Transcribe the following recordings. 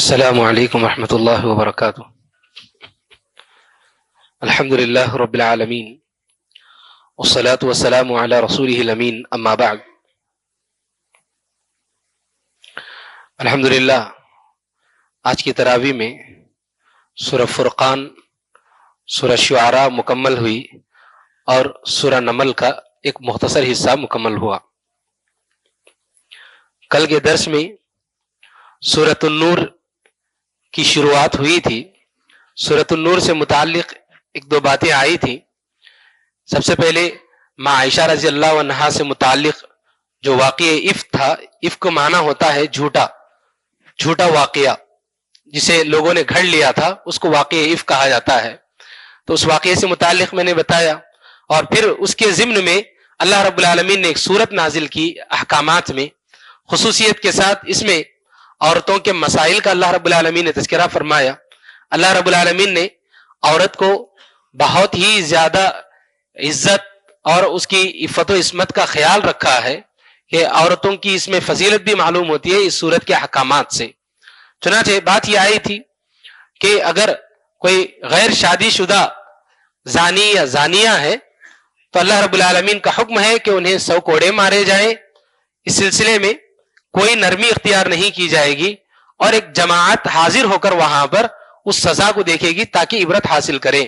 السلام علیکم ورحمۃ اللہ وبرکاتہ۔ الحمد للہ رب العالمین والصلاة والسلام علی رسولہ الامین، اما بعد۔ الحمد للہ آج کی تراویح میں سورہ فرقان، سورہ شعراء مکمل ہوئی اور سورہ نمل کا ایک مختصر حصہ مکمل ہوا۔ کل کے درس میں سورۃ النور کی شروعات ہوئی تھی۔ سورۃ النور سے متعلق ایک دو باتیں آئی تھیں۔ سب سے پہلے ماں عائشہ رضی اللہ عنہا سے متعلق جو واقعہ افک تھا، افک کو معنی ہوتا ہے جھوٹا واقعہ، جسے لوگوں نے گھڑ لیا تھا، اس کو واقعہ افک کہا جاتا ہے۔ تو اس واقعے سے متعلق میں نے بتایا، اور پھر اس کے ضمن میں اللہ رب العالمین نے ایک سورت نازل کی احکامات میں، خصوصیت کے ساتھ اس میں عورتوں کے مسائل کا اللہ رب العالمین نے تذکرہ فرمایا۔ اللہ رب العالمین نے عورت کو بہت ہی زیادہ عزت اور اس کی عفت و عصمت کا خیال رکھا ہے کہ عورتوں کی اس میں فضیلت بھی معلوم ہوتی ہے اس سورت کے احکامات سے۔ چنانچہ بات یہ آئی تھی کہ اگر کوئی غیر شادی شدہ زانی یا زانیہ ہے تو اللہ رب العالمین کا حکم ہے کہ انہیں 100 کوڑے مارے جائیں۔ اس سلسلے میں کوئی نرمی اختیار نہیں کی جائے گی، اور ایک جماعت حاضر ہو کر وہاں پر اس سزا کو دیکھے گی تاکہ عبرت حاصل کریں۔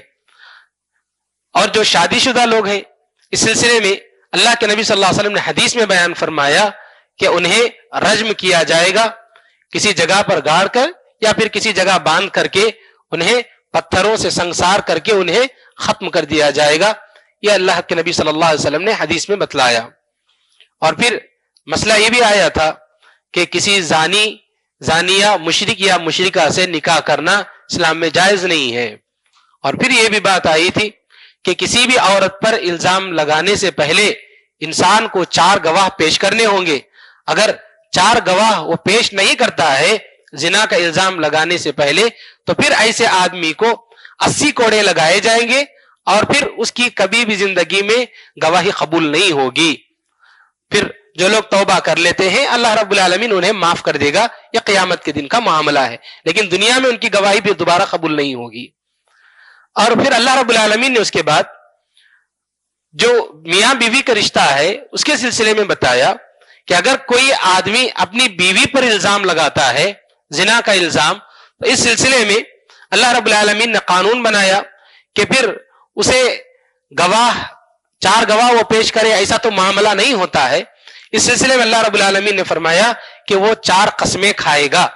اور جو شادی شدہ لوگ ہیں، اس سلسلے میں اللہ کے نبی صلی اللہ علیہ وسلم نے حدیث میں بیان فرمایا کہ انہیں رجم کیا جائے گا، کسی جگہ پر گاڑ کر یا پھر کسی جگہ باندھ کر کے انہیں پتھروں سے سنسار کر کے انہیں ختم کر دیا جائے گا۔ یہ اللہ کے نبی صلی اللہ علیہ وسلم نے حدیث میں بتلایا۔ اور پھر مسئلہ یہ بھی آیا تھا کہ کسی زانیہ مشرک یا مشرکہ سے نکاح کرنا اسلام میں جائز نہیں ہے۔ اور پھر یہ بھی بات آئی تھی کہ کسی بھی عورت پر الزام لگانے سے پہلے انسان کو 4 گواہ پیش کرنے ہوں گے۔ اگر 4 گواہ وہ پیش نہیں کرتا ہے زنا کا الزام لگانے سے پہلے، تو پھر ایسے آدمی کو 80 کوڑے لگائے جائیں گے، اور پھر اس کی کبھی بھی زندگی میں گواہی قبول نہیں ہوگی۔ پھر جو لوگ توبہ کر لیتے ہیں اللہ رب العالمین انہیں معاف کر دے گا، یہ قیامت کے دن کا معاملہ ہے، لیکن دنیا میں ان کی گواہی بھی دوبارہ قبول نہیں ہوگی۔ اور پھر اللہ رب العالمین نے اس کے بعد جو میاں بیوی کا رشتہ ہے اس کے سلسلے میں بتایا کہ اگر کوئی آدمی اپنی بیوی پر الزام لگاتا ہے زنا کا الزام، تو اس سلسلے میں اللہ رب العالمین نے قانون بنایا کہ پھر اسے 4 گواہ وہ پیش کرے، ایسا تو معاملہ نہیں ہوتا ہے۔ اس سلسلے میں اللہ رب العالمین نے فرمایا کہ وہ 4 قسمیں کھائے گا،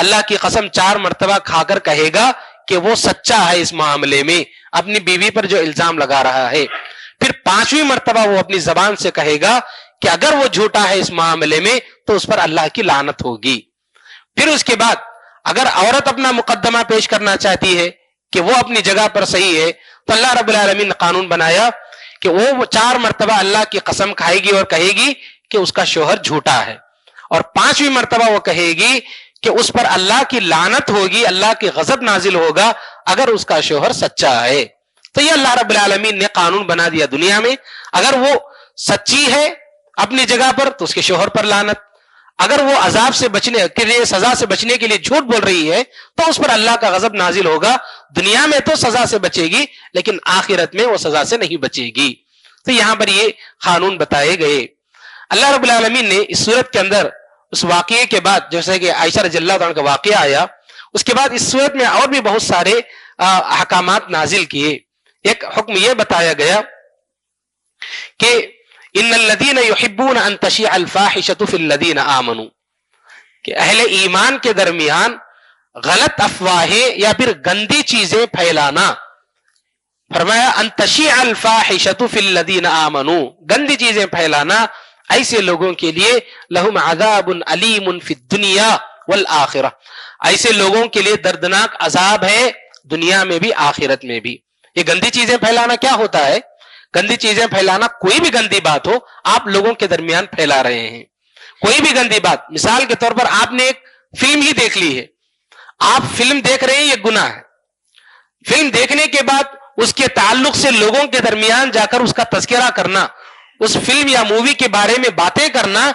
اللہ کی قسم 4 مرتبہ کھا کر کہے گا کہ وہ سچا ہے اس معاملے میں، اپنی بیوی پر جو الزام لگا رہا ہے۔ پھر 5ویں مرتبہ وہ اپنی زبان سے کہے گا کہ اگر وہ جھوٹا ہے اس معاملے میں تو اس پر اللہ کی لعنت ہوگی۔ پھر اس کے بعد اگر عورت اپنا مقدمہ پیش کرنا چاہتی ہے کہ وہ اپنی جگہ پر صحیح ہے، تو اللہ رب العالمین نے قانون بنایا کہ وہ 4 مرتبہ اللہ کی قسم کھائے گی اور کہے گی کہ اس کا شوہر جھوٹا ہے، اور 5ویں مرتبہ وہ کہے گی کہ اس پر اللہ کی لعنت ہوگی، اللہ کی غضب نازل ہوگا اگر اس کا شوہر سچا ہے۔ تو یہ اللہ رب العالمین نے قانون بنا دیا دنیا میں، اگر وہ سچی ہے اپنی جگہ پر تو اس کے شوہر پر لعنت، اگر وہ عذاب سے بچنے کے لیے، سزا سے بچنے کے لیے جھوٹ بول رہی ہے تو اس پر اللہ کا غضب نازل ہوگا۔ دنیا میں تو سزا سے بچے گی لیکن آخرت میں وہ سزا سے نہیں بچے گی۔ تو یہاں پر یہ قانون بتائے گئے۔ اللہ رب العالمین نے اس صورت کے اندر اس واقعے کے بعد، جیسے کہ عائشہ رضی اللہ عنہ کا واقعہ آیا، اس کے بعد اس صورت میں اور بھی بہت سارے احکامات نازل کیے۔ ایک حکم یہ بتایا گیا کہ ان الذین یحبون ان تشیع الفاحشۃ فی الذین آمنوا، کہ اہل ایمان کے درمیان غلط افواہیں یا پھر گندی چیزیں پھیلانا، فرمایا ان تشیع الفاحشۃ فی الذین آمنوا، گندی چیزیں پھیلانا ایسے لوگوں کے لیے لہم عذاب علیم فی الدنیا والآخرہ، ایسے لوگوں کے لیے دردناک عذاب ہے دنیا میں بھی آخرت میں بھی۔ یہ گندی چیزیں پھیلانا کیا ہوتا ہے؟ گندی چیزیں پھیلانا کوئی بھی گندی بات ہو آپ لوگوں کے درمیان پھیلا رہے ہیں، کوئی بھی گندی بات۔ مثال کے طور پر آپ نے ایک فلم ہی دیکھ لی ہے، آپ فلم دیکھ رہے ہیں، یہ گناہ ہے۔ فلم دیکھنے کے بعد اس کے تعلق سے لوگوں کے درمیان جا کر اس کا تذکرہ کرنا، اس فلم یا مووی کے بارے میں باتیں کرنا،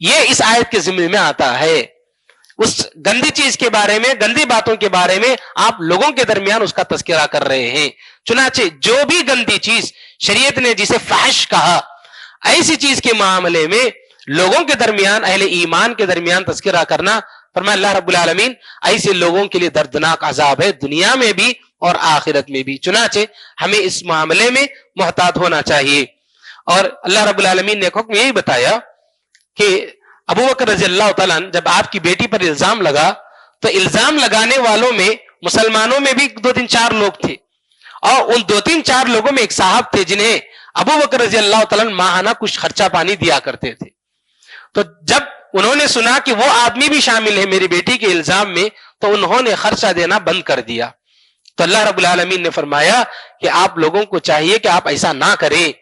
یہ اس آیت کے ذمہ میں آتا ہے۔ اس گندی چیز کے بارے میں, گندی باتوں کے بارے میں آپ لوگوں کے درمیان اس کا تذکرہ کر رہے ہیں. چنانچہ جو بھی گندی چیز شریعت نے جسے فحش کہا, ایسی چیز کے معاملے میں لوگوں کے درمیان, اہل ایمان کے درمیان تذکرہ کرنا, فرمایا اللہ رب العالمین ایسے لوگوں کے لیے دردناک عذاب ہے دنیا میں بھی اور آخرت میں بھی. چنانچہ ہمیں اس معاملے میں محتاط ہونا چاہیے. اور اللہ رب العالمین نے ایک حکم یہی بتایا کہ ابو بکر رضی اللہ تعالیٰ جب آپ کی بیٹی پر الزام لگا تو الزام لگانے والوں میں مسلمانوں میں بھی 2-3-4 لوگ تھے, اور ان 2-3-4 لوگوں میں ایک صاحب تھے جنہیں ابو بکر رضی اللہ تعالیٰ ماہانہ کچھ خرچہ پانی دیا کرتے تھے. تو جب انہوں نے سنا کہ وہ آدمی بھی شامل ہے میری بیٹی کے الزام میں, تو انہوں نے خرچہ دینا بند کر دیا. تو اللہ رب العالمین نے فرمایا کہ آپ لوگوں کو چاہیے کہ آپ ایسا نہ کریں,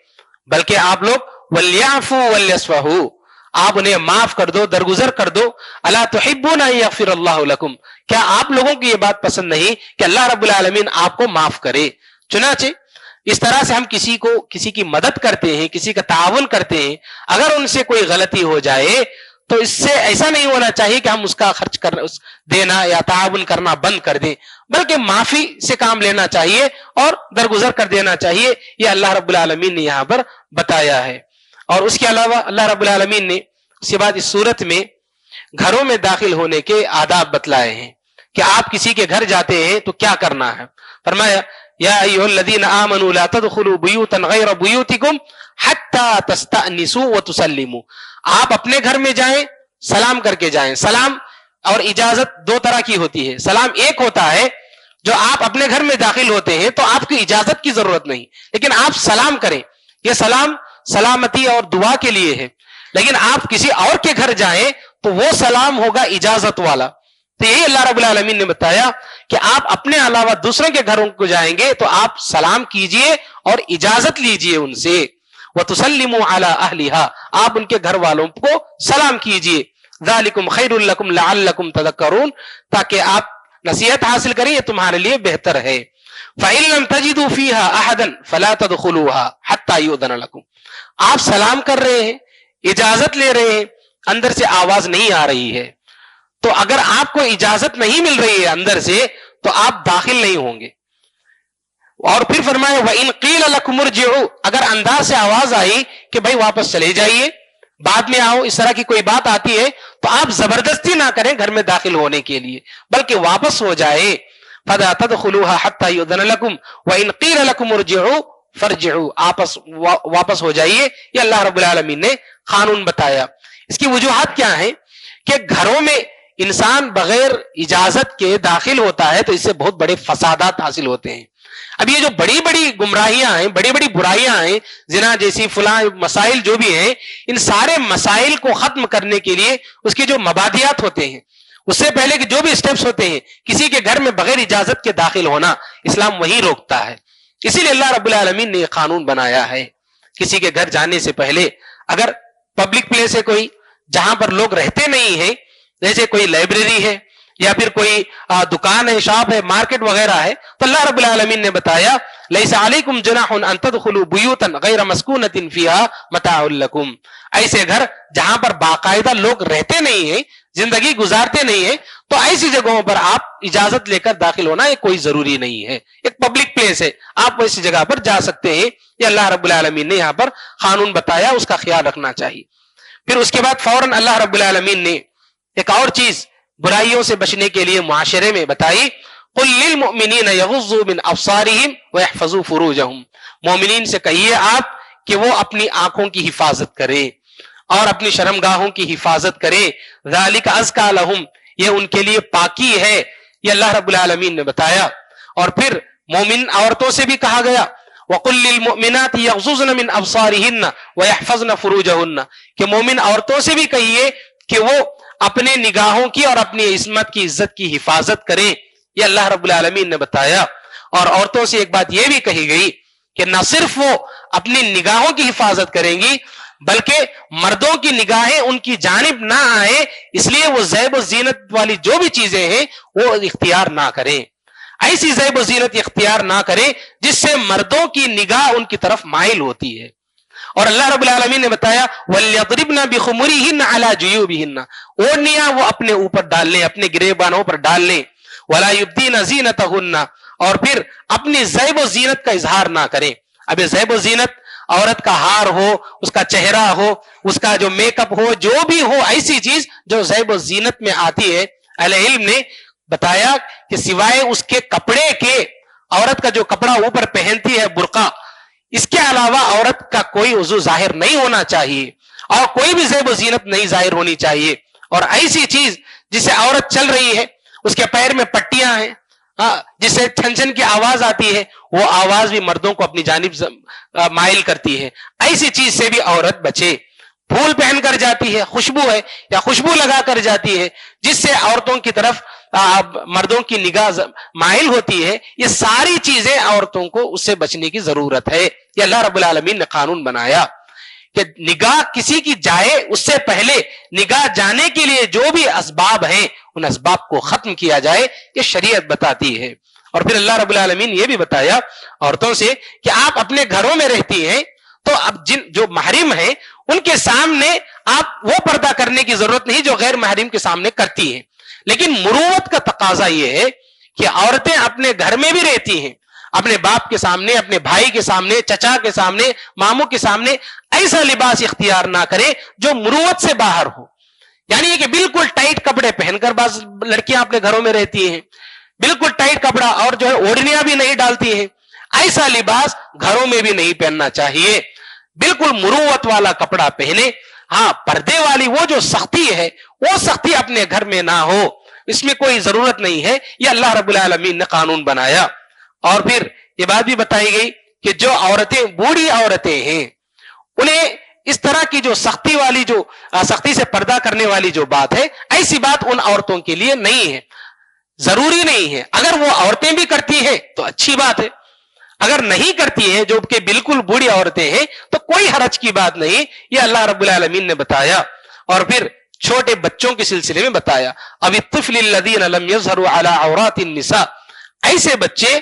بلکہ آپ لوگ وَلْيَعْفُوا وَلْيَصْفَحُوا, آپ انہیں معاف کر دو, درگزر کر دو. اَلَا تُحِبُّونَ أَن يَغْفِرَ اللَّهُ لَكُمْ, کیا آپ لوگوں کی یہ بات پسند نہیں کہ اللہ رب العالمین آپ کو معاف کرے. چنانچہ اس طرح سے ہم کسی کی مدد کرتے ہیں, کسی کا تعاون کرتے ہیں, اگر ان سے کوئی غلطی ہو جائے تو اس سے ایسا نہیں ہونا چاہیے کہ ہم اس کا خرچ دینا یا تعاون کرنا بند کر دیں, بلکہ معافی سے کام لینا چاہیے اور درگزر کر دینا چاہیے. یہ اللہ رب العالمین نے یہاں پر بتایا ہے. اور اس کے علاوہ اللہ رب العالمین نے اس کے بعد اس صورت میں گھروں میں داخل ہونے کے آداب بتلائے ہیں کہ آپ کسی کے گھر جاتے ہیں تو کیا کرنا ہے. فرمایا یا ایھا الذین آمنوا لا تدخلوا بیوتا غیر بیوتکم حتی تستأنسوا وتسلموا, آپ اپنے گھر میں جائیں سلام کر کے جائیں. سلام اور اجازت 2 طرح کی ہوتی ہے. سلام ایک ہوتا ہے جو آپ اپنے گھر میں داخل ہوتے ہیں تو آپ کی اجازت کی ضرورت نہیں, لیکن آپ سلام کریں, یہ سلام سلامتی اور دعا کے لیے ہے. لیکن آپ کسی اور کے گھر جائیں تو وہ سلام ہوگا اجازت والا. تو یہی اللہ رب العالمین نے بتایا کہ آپ اپنے علاوہ دوسروں کے گھروں کو جائیں گے تو آپ سلام کیجئے اور اجازت لیجئے ان سے. وَتُسَلِّمُوا عَلَىٰ أَهْلِهَا, آپ ان کے گھر والوں کو سلام کیجئے. ذَلِكُمْ خَيْرٌ لَكُمْ لَعَلَّكُمْ تَذَكَّرُونَ, تاکہ آپ نصیحت حاصل کریں, یہ تمہارے لیے بہتر ہے. فَإِن لَمْ تَجِدُوا فِيهَا أَحَدًا فَلَا تَدْخُلُوهَا حَتَّى يُؤْذَنَ لَكُمْ, آپ سلام کر رہے ہیں, اجازت لے رہے ہیں, اندر سے آواز نہیں آ رہی ہے, تو اگر آپ کو اجازت نہیں مل رہی ہے اندر سے تو آپ داخل نہیں ہوں گے. اور پھر فرمایا وَإِن قِيلَ لَكُمُ ارْجِعُوا, اگر انداز سے آواز آئی کہ بھائی واپس چلے جائیے, بعد میں آؤ, اس طرح کی کوئی بات آتی ہے تو آپ زبردستی نہ کریں گھر میں داخل ہونے کے لیے, بلکہ واپس ہو جائے. فَلَا تَدْخُلُوهَا حَتَّى يُؤْذَنَ لَكُمْ وَإِن قِيلَ لَكُمُ ارْجِعُوا فَارْجِعُوا, واپس ہو جائیے. یہ اللہ رب العالمین نے قانون بتایا. اس کی وجوہات کیا ہیں کہ گھروں میں انسان بغیر اجازت کے داخل ہوتا ہے تو اس سے بہت بڑے فسادات حاصل ہوتے ہیں. اب یہ جو بڑی بڑی گمراہیاں ہیں, بڑی بڑی برائیاں ہیں, زنا جیسی فلاں مسائل جو بھی ہیں, ان سارے مسائل کو ختم کرنے کے لیے اس کے جو مبادیات ہوتے ہیں, اس سے پہلے کہ جو بھی سٹیپس ہوتے ہیں, کسی کے گھر میں بغیر اجازت کے داخل ہونا اسلام وہی روکتا ہے. اسی لیے اللہ رب العالمین نے یہ قانون بنایا ہے. کسی کے گھر جانے سے پہلے اگر پبلک پلیس ہے کوئی جہاں پر لوگ رہتے نہیں ہیں, جیسے کوئی لائبریری ہے یا پھر کوئی دکان ہے, شاپ ہے, مارکیٹ وغیرہ ہے, تو اللہ رب العالمین نے بتایا لیس علیکم جناح ان تدخلوا بیوتا غیر مسکونۃ فیہا متاع لکم, ایسے گھر جہاں پر باقاعدہ لوگ رہتے نہیں ہیں, زندگی گزارتے نہیں ہیں, تو ایسی جگہوں پر آپ اجازت لے کر داخل ہونا یہ کوئی ضروری نہیں ہے. ایک پبلک پلیس ہے, آپ ایسی جگہ پر جا سکتے ہیں. یہ اللہ رب العالمین نے یہاں پر قانون بتایا, اس کا خیال رکھنا چاہیے. پھر اس کے بعد فوراً اللہ رب العالمین نے ایک اور چیز برائیوں سے بچنے کے لیے معاشرے میں بتائی. قل للمؤمنین یغضوا من ابصارہم ویحفظوا فروجہم, مومنین سے کہیے آپ کہ وہ اپنی آنکھوں کی حفاظت کریں اور اپنی شرمگاہوں کی حفاظت کریں. ذالک ازکا لہم, یہ ان کے لیے پاکی ہے, یہ اللہ رب العالمین نے بتایا. اور پھر مومن عورتوں سے بھی کہا گیا وقل للمؤمنات یغضضن من ابصارہن ویحفظن فروجہن, کہ مومن عورتوں سے بھی کہیے کہ وہ اپنے نگاہوں کی اور اپنی عصمت کی عزت کی حفاظت کریں. یہ اللہ رب العالمین نے بتایا. اور عورتوں سے ایک بات یہ بھی کہی گئی کہ نہ صرف وہ اپنی نگاہوں کی حفاظت کریں گی بلکہ مردوں کی نگاہیں ان کی جانب نہ آئیں, اس لیے وہ زیب و زینت والی جو بھی چیزیں ہیں وہ اختیار نہ کریں. ایسی زیب و زینت اختیار نہ کریں جس سے مردوں کی نگاہ ان کی طرف مائل ہوتی ہے. اور اللہ رب العالمین نے بتایا وَلْيَضْرِبْنَ بِخُمُرِهِنَّ عَلَى جُيُوبِهِنَّ، اوڑھنیاں وہ اپنے اوپر ڈال لیں، اپنے گریبانوں پر ڈال لیں، وَلَا يُبْدِينَ زِينَتَهُنَّ، اور پھر اپنی زیب و زینت کا اظہار نہ کریں۔ اب یہ زیب و زینت عورت کا ہار ہو، اس کا چہرہ ہو، اس کا جو میک اپ ہو، جو بھی ہو، ایسی چیز جو زیب و زینت میں آتی ہے، اہل علم نے بتایا کہ سوائے اس کے کپڑے کے، عورت کا جو کپڑا اوپر پہنتی ہے برقع، اس کے علاوہ عورت کا کوئی عضو ظاہر نہیں ہونا چاہیے اور کوئی بھی زیب و زینت نہیں ظاہر ہونی چاہیے۔ اور ایسی چیز جس سے عورت چل رہی ہے، اس کے پیر میں پٹیاں ہیں، جس سے چھن چھن کی آواز آتی ہے، وہ آواز بھی مردوں کو اپنی جانب مائل کرتی ہے، ایسی چیز سے بھی عورت بچے۔ پھول پہن کر جاتی ہے، خوشبو ہے یا خوشبو لگا کر جاتی ہے جس سے عورتوں کی طرف مردوں کی نگاہ مائل ہوتی ہے، یہ ساری چیزیں عورتوں کو اس سے بچنے کی ضرورت ہے۔ یہ اللہ رب العالمین نے قانون بنایا کہ نگاہ کسی کی جائے اس سے پہلے نگاہ جانے کے لیے جو بھی اسباب ہیں ان اسباب کو ختم کیا جائے، یہ شریعت بتاتی ہے۔ اور پھر اللہ رب العالمین نے یہ بھی بتایا عورتوں سے کہ آپ اپنے گھروں میں رہتی ہیں تو اب جو محرم ہیں ان کے سامنے آپ وہ پردہ کرنے کی ضرورت نہیں جو غیر محرم کے سامنے کرتی ہیں، لیکن مروت کا تقاضا یہ ہے کہ عورتیں اپنے گھر میں بھی رہتی ہیں، اپنے باپ کے سامنے، اپنے بھائی کے سامنے، چچا کے سامنے، ماموں کے سامنے ایسا لباس اختیار نہ کرے جو مروت سے باہر ہو، یعنی یہ کہ بالکل ٹائٹ کپڑے پہن کر بعض لڑکیاں اپنے گھروں میں رہتی ہیں، بالکل ٹائٹ کپڑا اور جو ہے اوڑھنیاں بھی نہیں ڈالتی ہیں، ایسا لباس گھروں میں بھی نہیں پہننا چاہیے، بالکل مروت والا کپڑا پہنے۔ ہاں، پردے والی وہ جو سختی ہے وہ سختی اپنے گھر میں نہ ہو، اس میں کوئی ضرورت نہیں ہے، یہ اللہ رب العالمین نے قانون بنایا۔ اور پھر یہ بات بھی بتائی گئی کہ جو عورتیں بوڑھی عورتیں ہیں انہیں اس طرح کی جو سختی والی، جو سختی سے پردہ کرنے والی جو بات ہے، ایسی بات ان عورتوں کے لیے نہیں ہے، ضروری نہیں ہے۔ اگر وہ عورتیں بھی کرتی ہیں تو اچھی بات ہے، اگر نہیں کرتی ہیں جو کہ بالکل بوڑھی عورتیں ہیں تو کوئی حرج کی بات نہیں، یہ اللہ رب العالمین نے بتایا۔ اور پھر چھوٹے بچوں کے سلسلے میں بتایا اب الطفل الذین لم یظہروا علی عورات النساء، ایسے بچے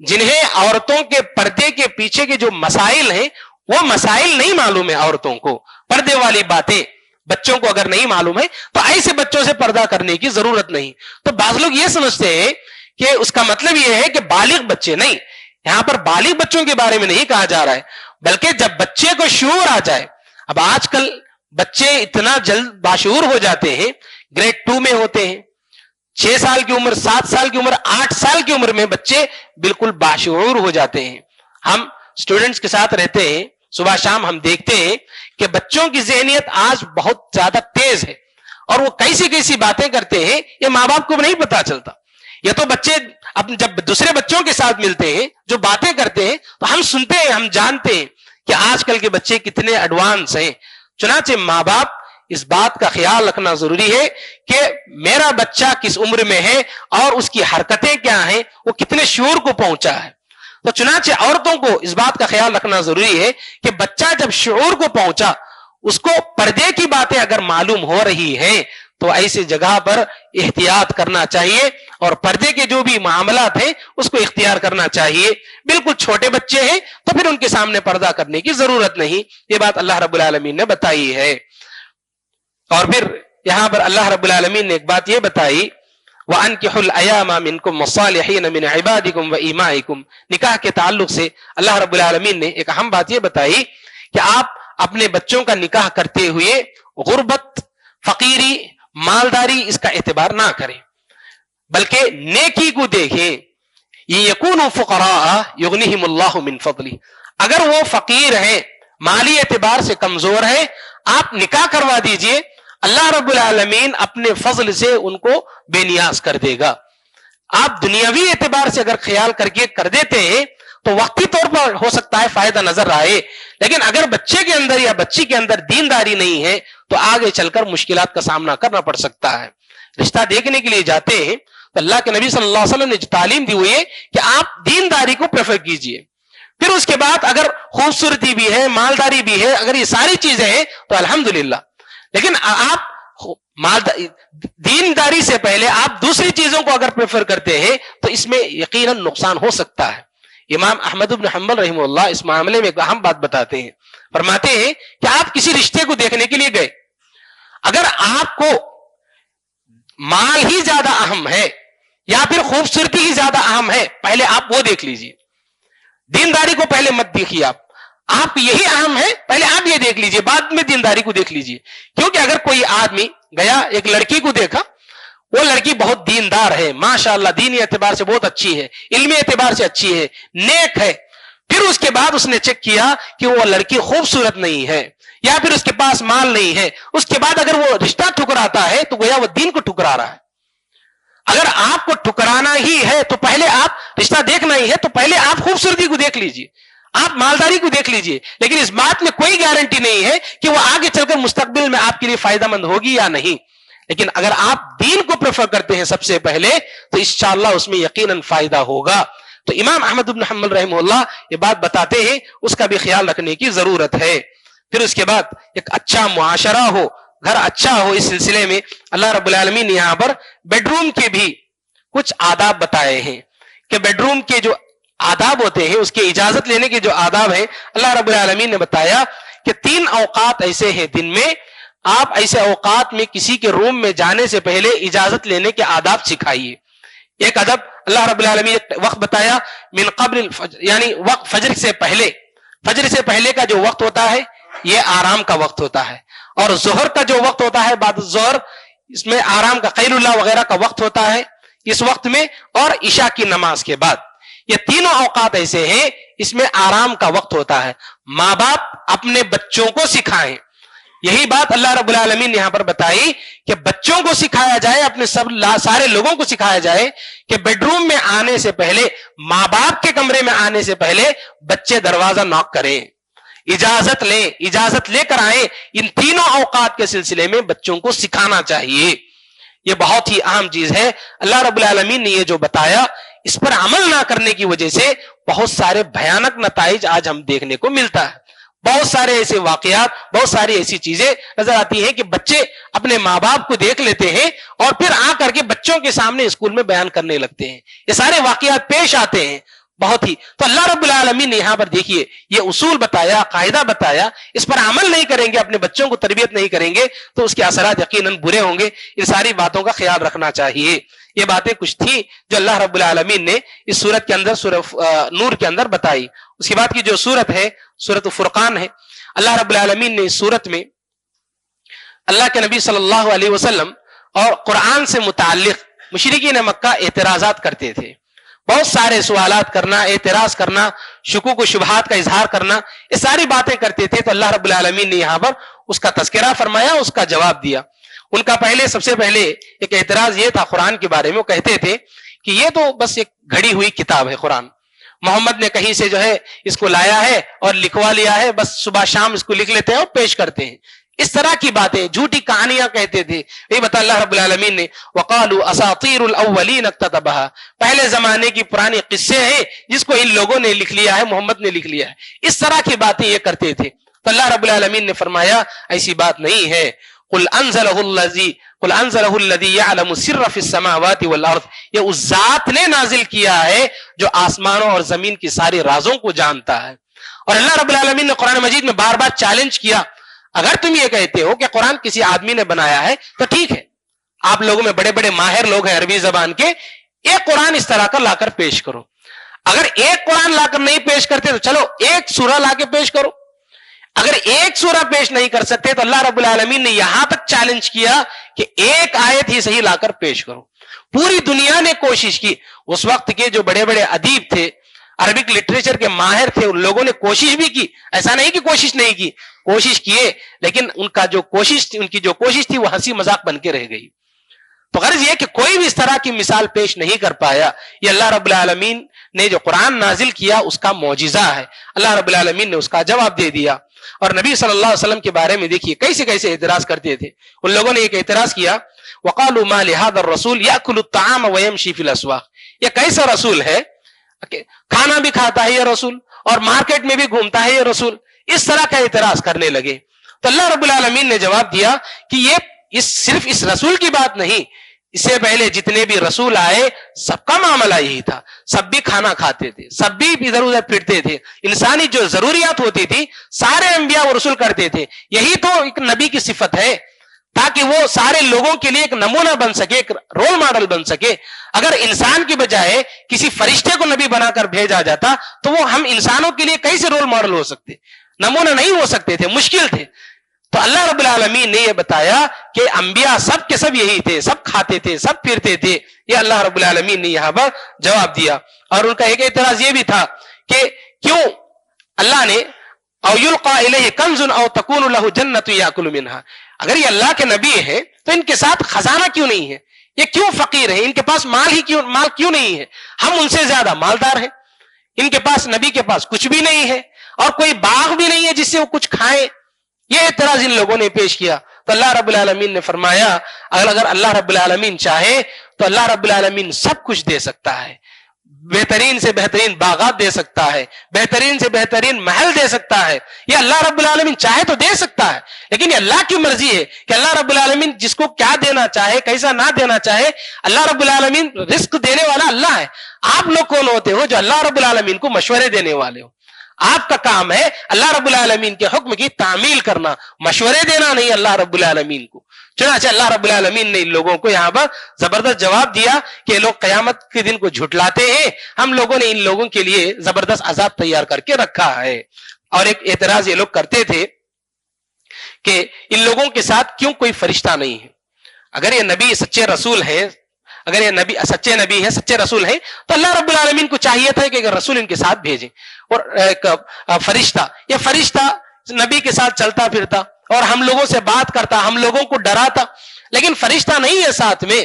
جنہیں عورتوں کے پردے کے پیچھے کے جو مسائل ہیں وہ مسائل نہیں معلوم ہے، عورتوں کو پردے والی باتیں بچوں کو اگر نہیں معلوم ہے تو ایسے بچوں سے پردہ کرنے کی ضرورت نہیں۔ تو بعض لوگ یہ سمجھتے ہیں کہ اس کا مطلب یہ ہے کہ بالغ بچے، نہیں، یہاں پر بالغ بچوں کے بارے میں نہیں کہا جا رہا ہے، بلکہ جب بچے کو شعور آ جائے۔ اب آج کل بچے اتنا جلد باشعور ہو جاتے ہیں، گریڈ 2 میں ہوتے ہیں، 6 سال کی عمر، 7 سال کی عمر، 8 سال کی عمر میں بچے بالکل باشعور ہو جاتے ہیں۔ ہم اسٹوڈنٹس کے ساتھ رہتے ہیں، صبح شام ہم دیکھتے ہیں کہ بچوں کی ذہنیت آج بہت زیادہ تیز ہے اور وہ کیسی کیسی باتیں کرتے ہیں یہ ماں باپ کو نہیں پتا چلتا۔ یہ تو بچے جب دوسرے بچوں کے ساتھ ملتے ہیں، جو باتیں کرتے ہیں تو ہم سنتے ہیں، ہم جانتے ہیں کہ آج کل کے بچے کتنے ایڈوانس ہیں۔ چنانچہ ماں باپ اس بات کا خیال رکھنا ضروری ہے کہ میرا بچہ کس عمر میں ہے اور اس کی حرکتیں کیا ہیں، وہ کتنے شعور کو پہنچا ہے۔ تو چنانچہ عورتوں کو اس بات کا خیال رکھنا ضروری ہے کہ بچہ جب شعور کو پہنچا، اس کو پردے کی باتیں اگر معلوم ہو رہی ہیں تو ایسی جگہ پر احتیاط کرنا چاہیے اور پردے کے جو بھی معاملات ہیں اس کو اختیار کرنا چاہیے۔ بالکل چھوٹے بچے ہیں تو پھر ان کے سامنے پردہ کرنے کی ضرورت نہیں، یہ بات اللہ رب العالمین نے بتائی ہے۔ اور پھر یہاں پر اللہ رب العالمین نے ایک بات یہ بتائی وَأَنْكِحُوا الْأَيَامَ مِنْكُمْ وَالصَّالِحِينَ مِنْ عِبَادِكُمْ وَإِمَائِكُمْ، نکاح کے تعلق سے اللہ رب العالمین نے ایک اہم بات یہ بتائی کہ آپ اپنے بچوں کا نکاح کرتے ہوئے غربت، فقیری، مالداری اس کا اعتبار نہ کریں، بلکہ نیکی کو دیکھیں۔ يَكُونُوا فُقَرَاءَ يُغْنِهِمُ اللَّهُ مِنْ فَضْلِهِ، اگر وہ فقیر ہیں، مالی اعتبار سے کمزور ہیں، آپ نکاح کروا دیجئے، اللہ رب العالمین اپنے فضل سے ان کو بے نیاز کر دے گا۔ آپ دنیاوی اعتبار سے اگر خیال کر کے کر دیتے ہیں تو وقتی طور پر ہو سکتا ہے فائدہ نظر آئے، لیکن اگر بچے کے اندر یا بچی کے اندر دینداری نہیں ہے تو آگے چل کر مشکلات کا سامنا کرنا پڑ سکتا ہے۔ رشتہ دیکھنے کے لیے جاتے ہیں تو اللہ کے نبی صلی اللہ علیہ وسلم نے جو تعلیم دی ہوئی ہے کہ آپ دینداری کو پریفر کیجئے، پھر اس کے بعد اگر خوبصورتی بھی ہے، مالداری بھی ہے، اگر یہ ساری چیزیں ہیں تو الحمدللہ، لیکن آپ دینداری سے پہلے آپ دوسری چیزوں کو اگر پریفر کرتے ہیں تو اس میں یقیناً نقصان ہو سکتا ہے۔ امام احمد بن حنبل رحمہ اللہ اس معاملے میں ایک اہم بات بتاتے ہیں، فرماتے ہیں کہ آپ کسی رشتے کو دیکھنے کے لیے گئے, اگر آپ کو مال ہی زیادہ اہم ہے یا پھر خوبصورتی ہی زیادہ اہم ہے, پہلے آپ وہ دیکھ لیجئے, دینداری کو پہلے مت دیکھیے. آپ یہی اہم ہے, پہلے آپ یہ دیکھ لیجئے, بعد میں دینداری کو دیکھ لیجئے. کیونکہ اگر کوئی آدمی گیا ایک لڑکی کو دیکھا, وہ لڑکی بہت دیندار ہے, ماشاءاللہ دینی اعتبار سے بہت اچھی ہے, علمی اعتبار سے اچھی ہے, نیک ہے, پھر اس کے بعد اس نے چیک کیا کہ وہ لڑکی خوبصورت نہیں ہے یا پھر اس کے پاس مال نہیں ہے, اس کے بعد اگر وہ رشتہ ٹھکراتا ہے تو گویا وہ دین کو ٹھکرا رہا ہے. اگر آپ کو ٹھکرانا ہی ہے تو پہلے آپ رشتہ دیکھنا ہی ہے تو پہلے آپ خوبصورتی کو دیکھ لیجئے, آپ مالداری کو دیکھ لیجئے, لیکن اس بات میں کوئی گارنٹی نہیں ہے کہ وہ آگے چل کر مستقبل میں آپ کے لیے فائدہ مند ہوگی یا نہیں. لیکن اگر آپ دین کو پریفر کرتے ہیں سب سے پہلے تو انشاءاللہ اس میں یقیناً فائدہ ہوگا. تو امام احمد بن حنبل رحمہ اللہ یہ بات بتاتے ہیں, اس کا بھی خیال رکھنے کی ضرورت ہے. پھر اس کے بعد ایک اچھا معاشرہ ہو, گھر اچھا ہو. اس سلسلے میں اللہ رب العالمین نے یہاں پر بیڈ روم کے بھی کچھ آداب بتائے ہیں کہ بیڈ روم کے جو آداب ہوتے ہیں, اس کے اجازت لینے کے جو آداب ہیں, اللہ رب العالمین نے بتایا کہ 3 اوقات ایسے ہیں دن میں, آپ ایسے اوقات میں کسی کے روم میں جانے سے پہلے اجازت لینے کے آداب سکھائیے. ایک ادب اللہ رب العالمین نے وقت بتایا من قبل الفجر, یعنی وقت فجر سے پہلے, فجر سے پہلے کا جو وقت ہوتا ہے یہ آرام کا وقت ہوتا ہے, اور ظہر کا جو وقت ہوتا ہے بعد الظہر, اس میں آرام کا قیل اللہ وغیرہ کا وقت ہوتا ہے اس وقت میں, اور عشاء کی نماز کے بعد. یہ تینوں اوقات ایسے ہیں اس میں آرام کا وقت ہوتا ہے. ماں باپ اپنے بچوں کو سکھائیں, یہی بات اللہ رب العالمین نے یہاں پر بتائی کہ بچوں کو سکھایا جائے, اپنے سارے لوگوں کو سکھایا جائے کہ بیڈ روم میں آنے سے پہلے, ماں باپ کے کمرے میں آنے سے پہلے بچے دروازہ ناک کریں, اجازت لیں, اجازت لے کر آئیں. ان تینوں اوقات کے سلسلے میں بچوں کو سکھانا چاہیے. یہ بہت ہی اہم چیز ہے. اللہ رب العالمین نے یہ جو بتایا, اس پر عمل نہ کرنے کی وجہ سے بہت سارے بھیانک نتائج آج ہم دیکھنے کو ملتا ہے. بہت سارے ایسے واقعات, بہت ساری ایسی چیزیں نظر آتی ہیں کہ بچے اپنے ماں باپ کو دیکھ لیتے ہیں اور پھر آ کر کے بچوں کے سامنے اسکول میں بیان کرنے لگتے ہیں. یہ سارے واقعات پیش آتے ہیں بہت ہی. تو اللہ رب العالمین نے یہاں پر دیکھیے یہ اصول بتایا, قاعدہ بتایا, اس پر عمل نہیں کریں گے, اپنے بچوں کو تربیت نہیں کریں گے تو اس کے اثرات یقیناً برے ہوں گے. ان ساری باتوں کا خیال رکھنا چاہیے. یہ باتیں کچھ تھیں جو اللہ رب العالمین نے اس سورت کے اندر, سورہ نور کے اندر بتائی. اس کے بعد کی جو سورت ہے سورت فرقان ہے. اللہ رب العالمین نے اس سورت میں اللہ کے نبی صلی اللہ علیہ وسلم اور قرآن سے متعلق مشرکین مکہ اعتراضات کرتے تھے, بہت سارے سوالات کرنا, اعتراض کرنا, شکوک و شبہات کا اظہار کرنا, یہ ساری باتیں کرتے تھے. تو اللہ رب العالمین نے یہاں پر اس کا تذکرہ فرمایا, اس کا جواب دیا. ان کا سب سے پہلے ایک اعتراض یہ تھا قرآن کے بارے میں, وہ کہتے تھے کہ یہ تو بس ایک گھڑی ہوئی کتاب ہے قرآن, محمد نے کہیں سے جو ہے اس کو لایا ہے اور لکھوا لیا ہے, بس صبح شام اس کو لکھ لیتے ہیں اور پیش کرتے ہیں. اس طرح کی باتیں, جھوٹی کہانیاں کہتے تھے. یہ بتا اللہ رب العالمین نے وقالوا اساطیر الاولین اکتتبها, پہلے زمانے کی پرانی قصے ہیں جس کو ان لوگوں نے لکھ لیا ہے, محمد نے لکھ لیا ہے. اس طرح کی باتیں یہ کرتے تھے. تو اللہ رب العالمین نے فرمایا ایسی بات نہیں ہے. قل انزلہ الذی یعلم السر فی السماوات والارض, یہ اس ذات نے نازل کیا ہے جو آسمانوں اور زمین کی ساری رازوں کو جانتا ہے. اور اللہ رب العالمین نے قرآن مجید میں بار بار چیلنج کیا, اگر تم یہ کہتے ہو کہ قرآن کسی آدمی نے بنایا ہے تو ٹھیک ہے, آپ لوگوں میں بڑے بڑے ماہر لوگ ہیں عربی زبان کے, ایک قرآن اس طرح کا لا کر پیش کرو. اگر ایک قرآن لا کر نہیں پیش کرتے تو چلو ایک سورہ لا کے پیش کرو. اگر ایک سورہ پیش نہیں کر سکتے تو اللہ رب العالمین نے یہاں تک چیلنج کیا کہ ایک آیت ہی صحیح لا کر پیش کرو. پوری دنیا نے کوشش کی. اس وقت کے جو بڑے بڑے ادیب تھے, عربک لٹریچر کے ماہر تھے, ان لوگوں نے کوشش بھی کی, ایسا نہیں کہ کوشش نہیں کی, کوشش کیے, لیکن ان کی جو کوشش تھی وہ ہنسی مذاق بن کے رہ گئی. تو غرض یہ کہ کوئی بھی اس طرح کی مثال پیش نہیں کر پایا. یہ اللہ رب العالمین نے جو قرآن نازل کیا اس کا معجزہ ہے. اللہ رب العالمین نے اس کا جواب دے دیا. اور نبی صلی اللہ علیہ وسلم کے بارے میں دیکھیے کیسے کیسے اعتراض کرتے تھے. ان لوگوں نے ایک اعتراض کیا, وقالوا ما لهذا الرسول ياكل الطعام ويمشي في الاسواق, یہ کیسا رسول ہے, کھانا بھی کھاتا ہے یہ رسول اور مارکیٹ میں بھی گھومتا ہے یہ رسول. اس طرح کا اعتراض کرنے لگے. تو اللہ رب العالمین نے جواب دیا کہ یہ صرف اس رسول کی بات نہیں, اس سے پہلے جتنے بھی رسول آئے سب کا معاملہ یہی تھا، سب بھی کھانا کھاتے تھے، سب بھی ادھر ادھر پھرتے تھے، انسانی جو ضروریات ہوتی تھی سارے انبیاء و رسول کرتے تھے. یہی تو ایک نبی کی صفت ہے، تاکہ وہ سارے لوگوں کے لیے ایک نمونہ بن سکے، ایک رول ماڈل بن سکے. اگر انسان کی بجائے کسی فرشتے کو نبی بنا کر بھیجا جاتا تو وہ ہم انسانوں کے لیے کیسے رول ماڈل ہو سکتے، نمونہ نہیں ہو سکتے تھے، مشکل تھے. تو اللہ رب العالمین نے یہ بتایا کہ انبیاء سب کے سب یہی تھے، سب کھاتے تھے، سب پھرتے تھے. یہ اللہ رب العالمین نے یہاں پر جواب دیا. اور ان کا ایک اعتراض یہ بھی تھا کہ کیوں اللہ نے او یلقى الیہ کنز او تکون له جنۃ یاکل منها، اگر یہ اللہ کے نبی ہیں تو ان کے ساتھ خزانہ کیوں نہیں ہے، یہ کیوں فقیر ہیں، ان کے پاس مال کیوں نہیں ہے، ہم ان سے زیادہ مالدار ہیں. ان کے پاس، نبی کے پاس کچھ بھی نہیں ہے اور کوئی باغ بھی نہیں ہے جس سے وہ کچھ کھائیں. یہ اعتراض ان لوگوں نے پیش کیا. تو اللہ رب العالمین نے فرمایا اگر اللہ رب العالمین چاہے تو اللہ رب العالمین سب کچھ دے سکتا ہے، بہترین سے بہترین باغات دے سکتا ہے، بہترین سے بہترین محل دے سکتا ہے. یہ اللہ رب العالمین چاہے تو دے سکتا ہے، لیکن یہ اللہ کی مرضی ہے کہ اللہ رب العالمین جس کو کیا دینا چاہے، کیسا نہ دینا چاہے. اللہ رب العالمین رزق دینے والا اللہ ہے. آپ لوگ کون ہوتے ہو جو اللہ رب العالمین کو مشورے دینے والے ہو؟ آپ کا کام ہے اللہ رب العالمین کے حکم کی تعمیل کرنا، مشورے دینا نہیں اللہ رب العالمین کو. چنانچہ اللہ رب العالمین نے ان لوگوں کو یہاں پر زبردست جواب دیا کہ یہ لوگ قیامت کے دن کو جھٹلاتے ہیں، ہم لوگوں نے ان لوگوں کے لیے زبردست عذاب تیار کر کے رکھا ہے. اور ایک اعتراض یہ لوگ کرتے تھے کہ ان لوگوں کے ساتھ کیوں کوئی فرشتہ نہیں ہے؟ اگر یہ نبی سچے رسول ہیں، اگر یہ نبی سچے نبی ہیں، سچے رسول ہیں، تو اللہ رب العالمین کو چاہیے تھا کہ اگر رسول ان کے ساتھ بھیجیں. اور ایک فرشتہ، یہ فرشتہ نبی کے ساتھ چلتا پھرتا اور ہم لوگوں سے بات کرتا، ہم لوگوں کو ڈراتا، لیکن فرشتہ نہیں ہے ساتھ میں.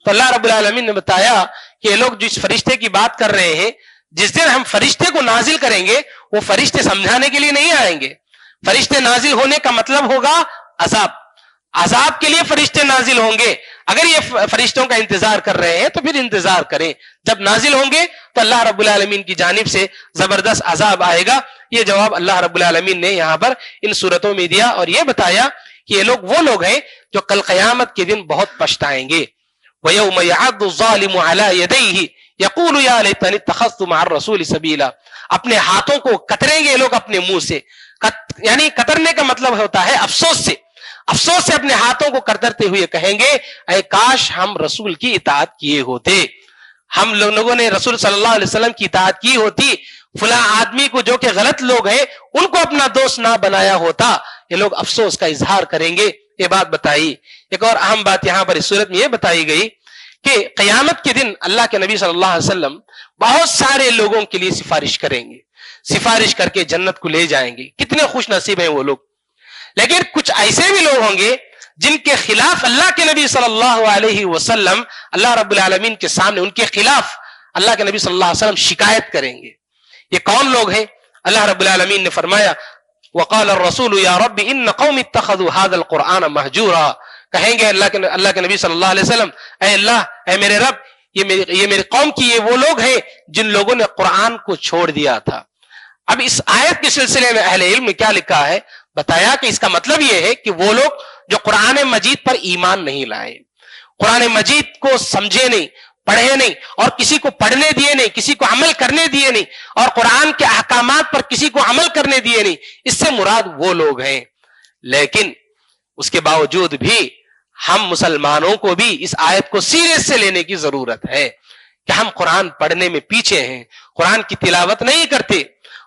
تو اللہ رب العالمین نے بتایا کہ یہ لوگ جس فرشتے کی بات کر رہے ہیں، جس دن ہم فرشتے کو نازل کریں گے وہ فرشتے سمجھانے کے لیے نہیں آئیں گے. فرشتے نازل ہونے کا مطلب ہوگا عذاب، عذاب کے لیے فرشتے نازل ہوں گے. اگر یہ فرشتوں کا انتظار کر رہے ہیں تو پھر انتظار کریں، جب نازل ہوں گے تو اللہ رب العالمین کی جانب سے زبردست عذاب آئے گا. یہ جواب اللہ رب العالمین نے یہاں پر ان صورتوں میں دیا اور یہ بتایا کہ یہ لوگ وہ لوگ ہیں جو کل قیامت کے دن بہت پچھتائیں گے. وَيَوْمَ يَعَضُّ الظَّالِمُ عَلَى يَدَيْهِ يَقُولُ يَا لَيْتَنِي اتَّخَذْتُ مَعَ الرَّسُولِ سَبِيلًا. اپنے ہاتھوں کو کتریں گے لوگ اپنے منہ سے. یعنی کترنے کا مطلب ہوتا ہے افسوس سے، افسوس سے اپنے ہاتھوں کو کترتے ہوئے کہیں گے اے کاش ہم رسول کی اطاعت کیے ہوتے، ہم لوگوں نے رسول صلی اللہ علیہ وسلم کی اطاعت کی ہوتی، فلاں آدمی کو جو کہ غلط لوگ ہیں ان کو اپنا دوست نہ بنایا ہوتا. یہ لوگ افسوس کا اظہار کریں گے. یہ بات بتائی. ایک اور اہم بات یہاں پر اس صورت میں یہ بتائی گئی کہ قیامت کے دن اللہ کے نبی صلی اللہ علیہ وسلم بہت سارے لوگوں کے لیے سفارش کریں گے، سفارش کر کے جنت کو لے جائیں گے. کتنے خوش نصیب ہیں وہ لوگ. لیکن کچھ ایسے بھی لوگ ہوں گے جن کے خلاف اللہ کے نبی صلی اللہ علیہ وسلم اللہ رب العالمین کے سامنے ان کے خلاف اللہ کے نبی صلی اللہ علیہ وسلم شکایت کریں گے. یہ کون لوگ ہیں؟ اللہ رب العالمین نے فرمایا وقال الرسول یا رب ان قوم اتخذوا هذا القرآن مہجورا. کہیں گے اللہ کے نبی صلی اللہ علیہ وسلم اے اللہ، اے میرے رب، یہ میری قوم کی یہ وہ لوگ ہیں جن لوگوں نے قرآن کو چھوڑ دیا تھا. اب اس آیت کے سلسلے میں اہل علم نے کیا لکھا ہے، بتایا کہ اس کا مطلب یہ ہے کہ وہ لوگ جو قرآن مجید پر ایمان نہیں لائے، قرآن مجید کو سمجھے نہیں، پڑھے نہیں، اور کسی کو پڑھنے دیے نہیں، کسی کو عمل کرنے دیے نہیں، اور قرآن کے احکامات پر کسی کو عمل کرنے دیے نہیں، اس سے مراد وہ لوگ ہیں. لیکن اس کے باوجود بھی ہم مسلمانوں کو بھی اس آیت کو سیریس سے لینے کی ضرورت ہے کہ ہم قرآن پڑھنے میں پیچھے ہیں، قرآن کی تلاوت نہیں کرتے،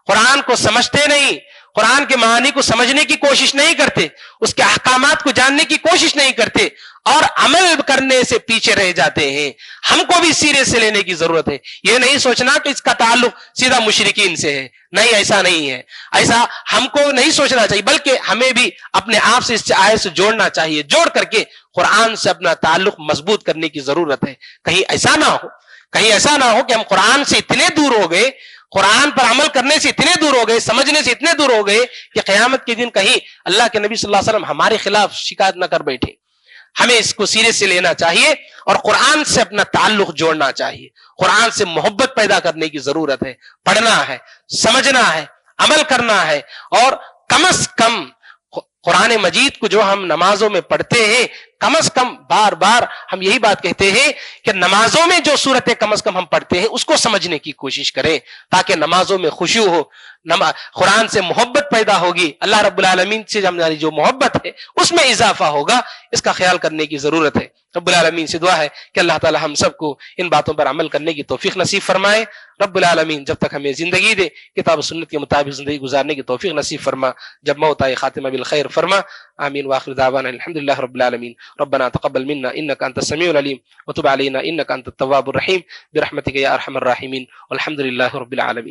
قرآن کو سمجھتے نہیں، قرآن کے معانی کو سمجھنے کی کوشش نہیں کرتے، اس کے احکامات کو جاننے کی کوشش نہیں کرتے اور عمل کرنے سے پیچھے رہ جاتے ہیں. ہم کو بھی سیریس سے لینے کی ضرورت ہے. یہ نہیں سوچنا کہ اس کا تعلق سیدھا مشرکین سے ہے، نہیں، ایسا نہیں ہے، ایسا ہم کو نہیں سوچنا چاہیے، بلکہ ہمیں بھی اپنے آپ سے اس آیت سے جوڑنا چاہیے، جوڑ کر کے قرآن سے اپنا تعلق مضبوط کرنے کی ضرورت ہے. کہیں ایسا نہ ہو کہ ہم قرآن سے اتنے دور ہو گئے، قرآن پر عمل کرنے سے اتنے دور ہو گئے، سمجھنے سے اتنے دور ہو گئے کہ قیامت کے دن کہیں اللہ کے نبی صلی اللہ علیہ وسلم ہمارے خلاف شکایت نہ کر بیٹھے. ہمیں اس کو سیریس سے لینا چاہیے اور قرآن سے اپنا تعلق جوڑنا چاہیے، قرآن سے محبت پیدا کرنے کی ضرورت ہے. پڑھنا ہے، سمجھنا ہے، عمل کرنا ہے، اور کم از کم قرآن مجید کو جو ہم نمازوں میں پڑھتے ہیں کم از کم بار بار ہم یہی بات کہتے ہیں کہ نمازوں میں جو صورتیں کم از کم ہم پڑھتے ہیں اس کو سمجھنے کی کوشش کریں تاکہ نمازوں میں خشوع ہو، قرآن سے محبت پیدا ہوگی، اللہ رب العالمین سے ہماری جو محبت ہے اس میں اضافہ ہوگا، اس کا خیال کرنے کی ضرورت ہے۔ رب العالمین سے دعا ہے کہ اللہ تعالی ہم سب کو ان باتوں پر عمل کرنے کی توفیق نصیب فرمائے۔ رب العالمین جب تک ہمیں زندگی دے کتاب و سنت کے مطابق زندگی گزارنے کی توفیق نصیب فرما، جب موت آئے خاتمہ بالخیر فرما۔ آمین وآخر دعوانا الحمدللہ رب العالمین۔ ربنا تقبل منا انك انت السميع العليم وتب علينا انك انت التواب الرحيم برحمتك يا ارحم الراحمين والحمد لله رب العالمين۔